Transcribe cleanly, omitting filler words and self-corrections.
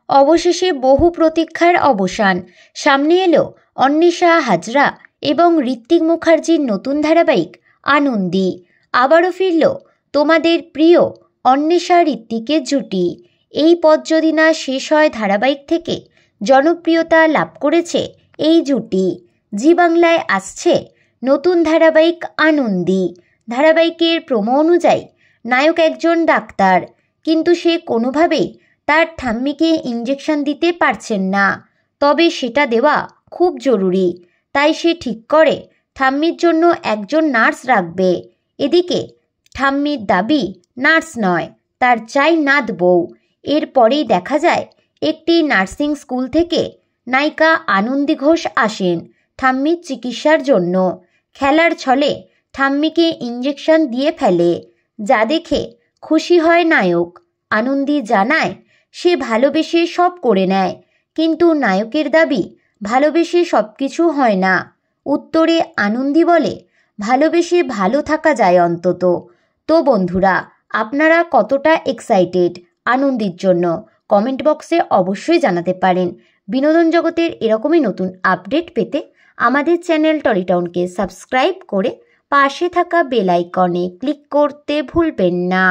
অবশেষে বহু প্রতীক্ষার অবসান। সামনে এলো অন্বেষা হাজরা এবং ঋত্বিক মুখার্জির নতুন ধারাবাহিক আনন্দী। আবারও ফিরল তোমাদের প্রিয় অন্বেষা ঋত্বিকের জুটি। এই পথ যদি না শেষ হয় ধারাবাহিক থেকে জনপ্রিয়তা লাভ করেছে এই জুটি। জি বাংলায় আসছে নতুন ধারাবাহিক আনন্দী। ধারাবাহিকের প্রোমো অনুযায়ী নায়ক একজন ডাক্তার, কিন্তু সে কোনোভাবেই তার ঠাম্মিকে ইঞ্জেকশন দিতে পারছেন না। তবে সেটা দেওয়া খুব জরুরি, তাই সে ঠিক করে ঠাম্মির জন্য একজন নার্স রাখবে। এদিকে ঠাম্মির দাবি নার্স নয়, তার চাই নাত বউ। এরপরেই দেখা যায় একটি নার্সিং স্কুল থেকে নায়িকা আনন্দী ঘোষ আসেন ঠাম্মির চিকিৎসার জন্য। খেলার ছলে ঠাম্মিকে ইঞ্জেকশন দিয়ে ফেলে, যা দেখে খুশি হয় নায়ক। আনন্দী জানায় সে ভালোবেসে সব করে নেয়, কিন্তু নায়কের দাবি ভালোবেসে সব কিছু হয় না। উত্তরে আনন্দী বলে ভালোবেসে ভালো থাকা যায় অন্তত। তো বন্ধুরা, আপনারা কতটা এক্সাইটেড আনন্দীর জন্য কমেন্ট বক্সে অবশ্যই জানাতে পারেন। বিনোদন জগতের এরকমই নতুন আপডেট পেতে আমাদের চ্যানেল টলিটাউনকে সাবস্ক্রাইব করে পাশে থাকা বেল আইকনে ক্লিক করতে ভুলবেন না।